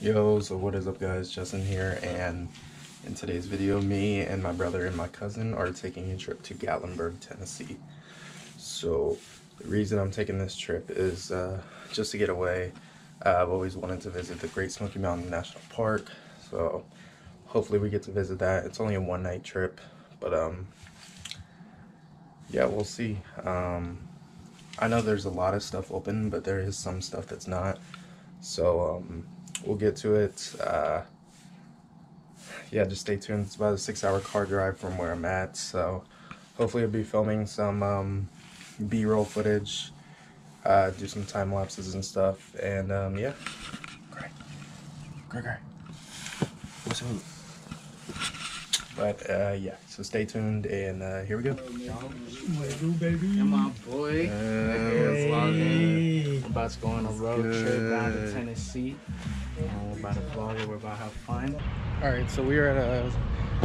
Yo, so what is up guys, Justin here, and in today's video, me and my brother and my cousin are taking a trip to Gatlinburg, Tennessee. So the reason I'm taking this trip is just to get away. I've always wanted to visit the Great Smoky Mountain National Park, so hopefully we get to visit that. It's only a one-night trip, but yeah, we'll see. I know there's a lot of stuff open, but there is some stuff that's not, so we'll get to it. Yeah, just stay tuned. It's about a 6-hour car drive from where I'm at, so hopefully I'll be filming some B-roll footage, do some time lapses and stuff, and yeah. Great. What's up? But yeah, so stay tuned, and here we go. What do, baby? And my boy, vlogging. I'm about to go on a road trip down to Tennessee. We're about to vlog it. We're about to have fun. All right, so we are at a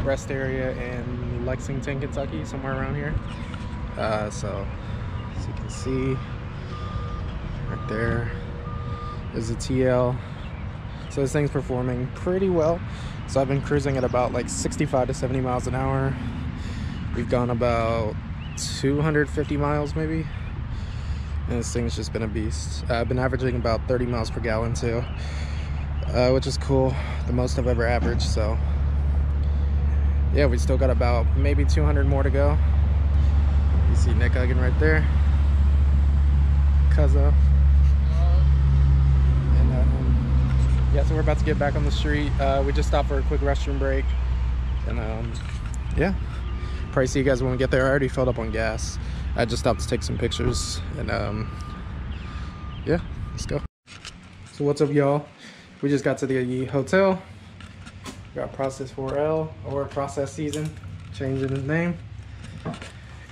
rest area in Lexington, Kentucky, somewhere around here. So as you can see, right there is a TL. So this thing's performing pretty well. So I've been cruising at about like 65 to 70 miles an hour. We've gone about 250 miles maybe. And this thing's just been a beast. I've been averaging about 30 miles per gallon too, which is cool. The most I've ever averaged. So yeah, we still got about maybe 200 more to go. You see Nick Huggin right there. Cuzzo. Yeah, so we're about to get back on the street. We just stopped for a quick restroom break, and yeah, probably see you guys when we get there. I already filled up on gas. I just stopped to take some pictures, and yeah, let's go. So what's up, y'all? We just got to the hotel. Got Process 4L, or Process Season, changing his name.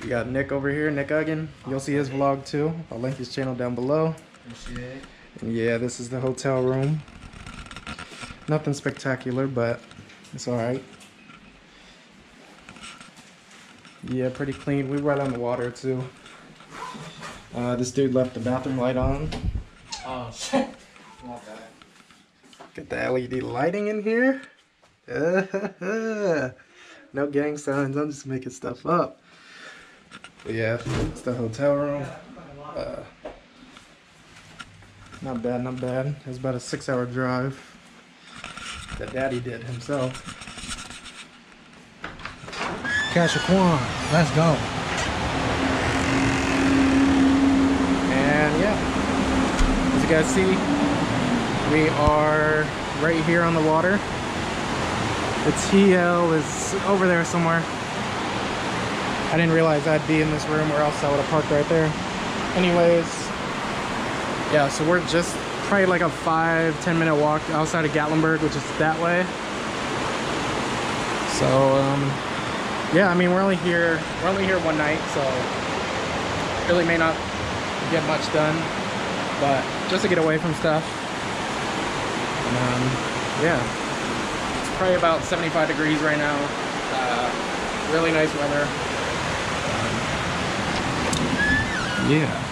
You got Nick over here, Nick Huggin. You'll see his vlog too. I'll link his channel down below. And yeah, this is the hotel room. Nothing spectacular, but it's all right. Yeah, pretty clean. We were right on the water too. This dude left the bathroom light on. Oh shit. Not bad. Get the LED lighting in here. No gang signs. I'm just making stuff up. But yeah, it's the hotel room. Not bad, not bad. It was about a 6-hour drive that Daddy did himself. Cashaquan, let's go. And yeah, as you guys see, we are right here on the water. The TL is over there somewhere. I didn't realize I'd be in this room, or else I would have parked right there. Anyways, yeah, so we're just probably like a 5-10 minute walk outside of Gatlinburg, which is that way. So yeah, I mean, we're only here one night, so really may not get much done, but just to get away from stuff. And yeah, it's probably about 75 degrees right now. Really nice weather. Yeah.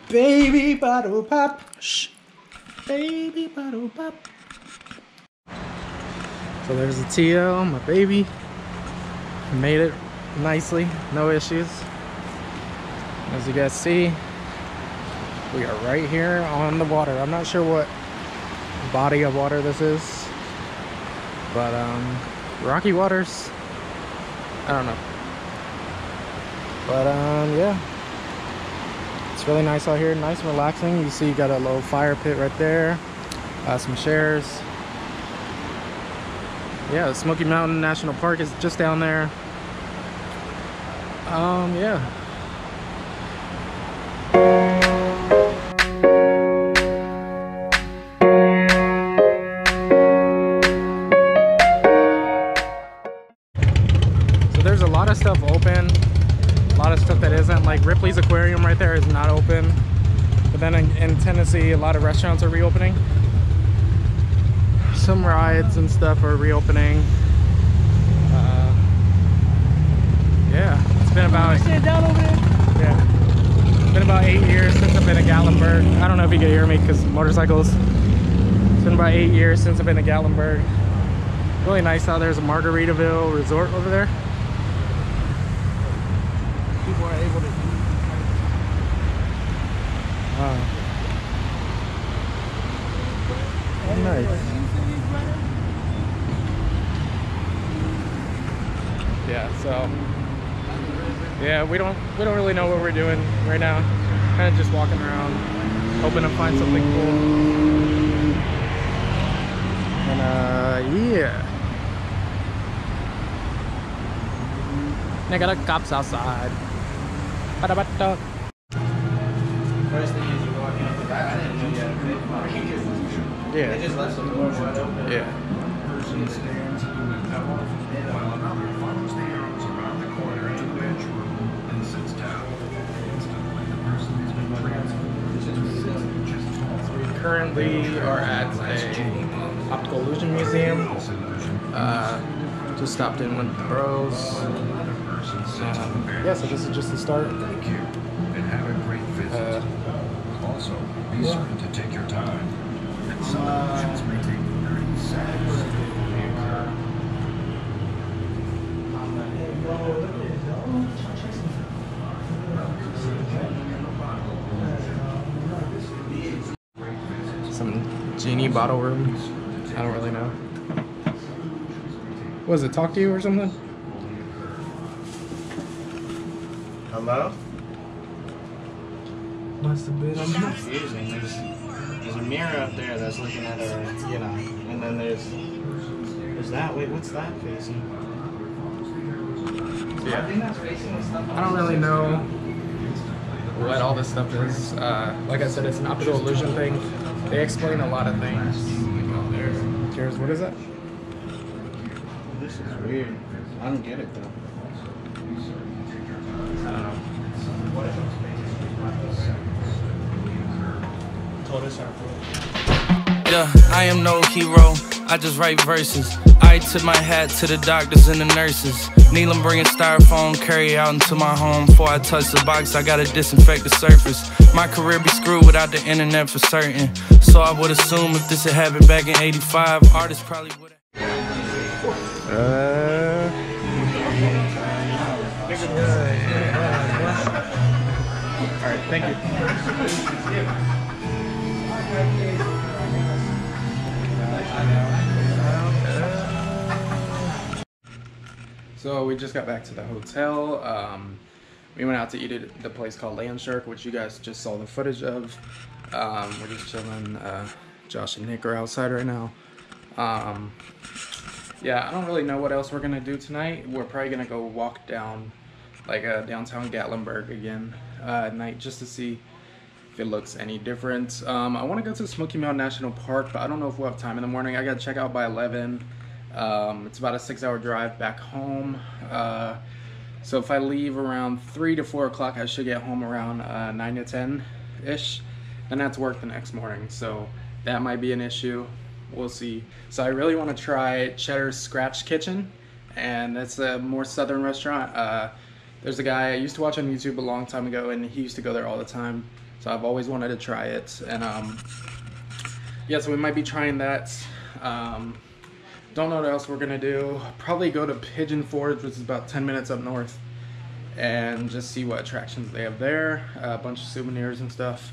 Baby bottle pop, shh. Baby bottle pop. So there's the TL, my baby. Made it nicely, no issues. As you guys see, we are right here on the water. I'm not sure what body of water this is, but rocky waters, I don't know. But yeah. It's really nice out here, nice and relaxing. You see you got a little fire pit right there, some chairs. Yeah, the Smoky Mountain National Park is just down there. Yeah. So there's a lot of stuff open. A lot of stuff that isn't, like Ripley's Aquarium right there is not open. But then in Tennessee, a lot of restaurants are reopening. Some rides and stuff are reopening. Yeah, it's been about about 8 years since I've been to Gatlinburg. I don't know if you can hear me because motorcycles. It's been about 8 years since I've been to Gatlinburg. Really nice out. There's a Margaritaville resort over there. People are able to eat. Wow. Nice. Yeah, so yeah, we don't really know what we're doing right now. Kind of just walking around, hoping to find something cool. And yeah. They got cops outside. Ba-da-ba-da. First thing is you walk in the back. I didn't know you had a big Yeah. They just left the door wide open. Yeah. Person stands in the pedal while another follows the arrows around the corner to the benchroom and sits down. Instantly, the person has been transferred. We currently are at a optical illusion museum. Just stopped in with the bros. Yeah, so this is just the start. Thank you, and have a great visit. Also, be certain to take your time. Some illusions may take 30 seconds to reoccur. Some genie bottle room. I don't really know. What does it talk to you or something? Hello? Must have been Confusing. There's a mirror up there that's looking at her, you know, and then there's that. Wait, what's that facing? Yeah. I think that's facing the stuff. I don't really know what all this stuff is. Like I said, it's an optical illusion thing. They explain a lot of things. Cheers, what is that? This is weird. I don't get it though. I don't know. Yeah, I am no hero, I just write verses. I tip my hat to the doctors and the nurses. Needle bringing styrofoam, carry out into my home. Before I touch the box, I gotta disinfect the surface. My career be screwed without the internet for certain. So I would assume if this had happened back in '85, artists probably would Alright, thank you. So we just got back to the hotel. We went out to eat at the place called Land Shark, which you guys just saw the footage of. We're just chilling. Josh and Nick are outside right now. Yeah, I don't really know what else we're gonna do tonight. We're probably gonna go walk down, like downtown Gatlinburg again at night, just to see if it looks any different. I want to go to Smoky Mountain National Park, but I don't know if we'll have time in the morning. I gotta check out by 11. It's about a 6-hour drive back home. So if I leave around 3 to 4 o'clock, I should get home around 9 to 10-ish. And that's work the next morning, so that might be an issue. We'll see. So I really want to try Cheddar's Scratch Kitchen, and that's a more southern restaurant. There's a guy I used to watch on YouTube a long time ago, and he used to go there all the time. So I've always wanted to try it, and yeah, so we might be trying that. Don't know what else we're gonna do. Probably go to Pigeon Forge, which is about 10 minutes up north, and just see what attractions they have there. A bunch of souvenirs and stuff.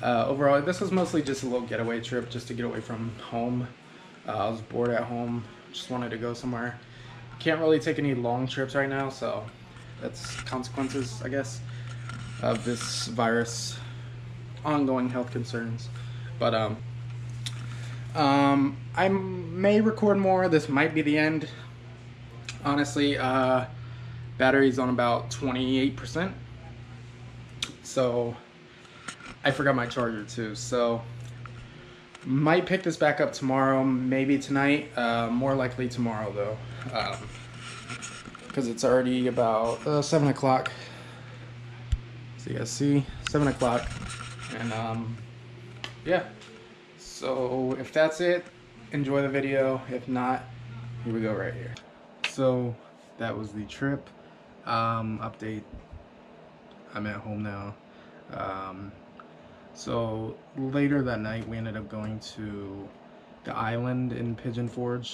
Overall, this was mostly just a little getaway trip, just to get away from home. I was bored at home, just wanted to go somewhere. Can't really take any long trips right now, so that's consequences, I guess, of this virus, ongoing health concerns. But I may record more. This might be the end. Honestly, battery's on about 28%. So I forgot my charger too. So might pick this back up tomorrow, maybe tonight. More likely tomorrow though, because it's already about 7 o'clock. So you guys see, 7 o'clock, and yeah. So if that's it, enjoy the video. If not, here we go right here. So that was the trip. Update. I'm at home now. So later that night we ended up going to the island in Pigeon Forge.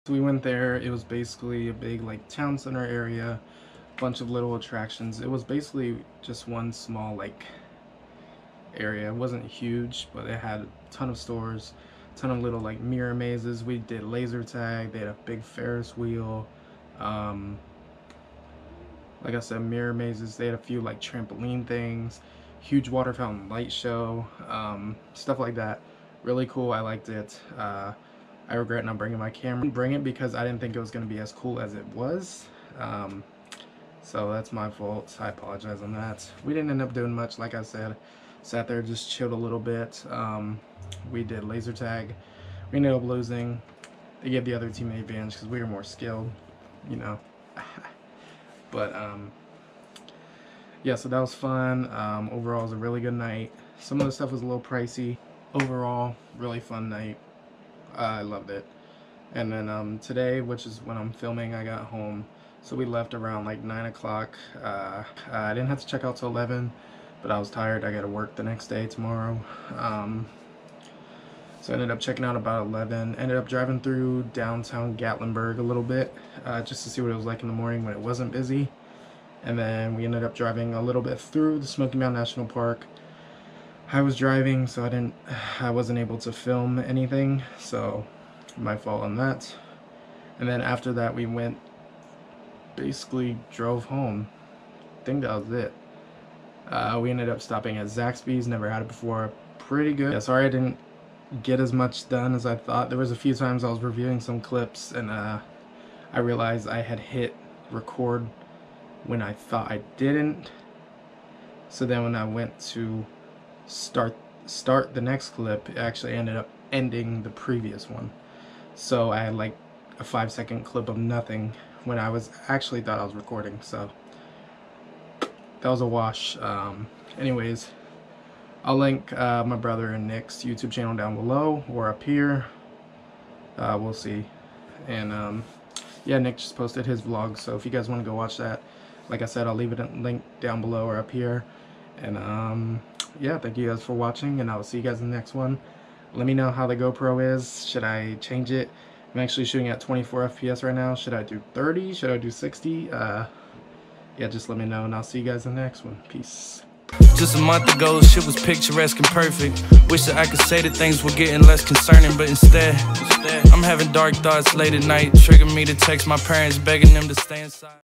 So we went there. It was basically a big like town center area, bunch of little attractions. It was basically just one small like area. It wasn't huge, but it had a ton of stores, a ton of little like mirror mazes. We did laser tag. They had a big Ferris wheel, like I said, mirror mazes. They had a few like trampoline things, huge water fountain light show, stuff like that. Really cool. I liked it. I regret not bringing my camera. I didn't bring it because I didn't think it was going to be as cool as it was. So that's my fault. I apologize on that. We didn't end up doing much, like I said. Sat there, just chilled a little bit. We did laser tag. We ended up losing. They gave the other team the advantage because we were more skilled, you know. But yeah, so that was fun. Overall, it was a really good night. Some of the stuff was a little pricey. Overall, really fun night. I loved it. And then today, which is when I'm filming, I got home. So we left around like 9 o'clock. I didn't have to check out till 11, but I was tired. I got to work the next day tomorrow. So I ended up checking out about 11. Ended up driving through downtown Gatlinburg a little bit, just to see what it was like in the morning when it wasn't busy. And then we ended up driving a little bit through the Smoky Mountain National Park. I was driving, so I wasn't able to film anything, so my fault on that. And then after that, we basically drove home. I think that was it. We ended up stopping at Zaxby's. Never had it before. Pretty good. Yeah, sorry I didn't get as much done as I thought. There was a few times I was reviewing some clips and I realized I had hit record when I thought I didn't. So then when I went to start the next clip, it actually ended up ending the previous one. So I had like a 5-second clip of nothing when I was actually thought I was recording. So that was a wash. Anyways, I'll link my brother and Nick's YouTube channel down below or up here. We'll see. And yeah, Nick just posted his vlog, so if you guys want to go watch that, like I said, I'll leave it a link down below or up here. And yeah, thank you guys for watching, and I will see you guys in the next one. Let me know how the GoPro is. Should I change it? I'm actually shooting at 24 FPS right now. Should I do 30? Should I do 60? Yeah, just let me know, and I'll see you guys in the next one. Peace. Just a month ago, shit was picturesque and perfect. Wish that I could say that things were getting less concerning, but instead, I'm having dark thoughts late at night, triggering me to text my parents, begging them to stay inside.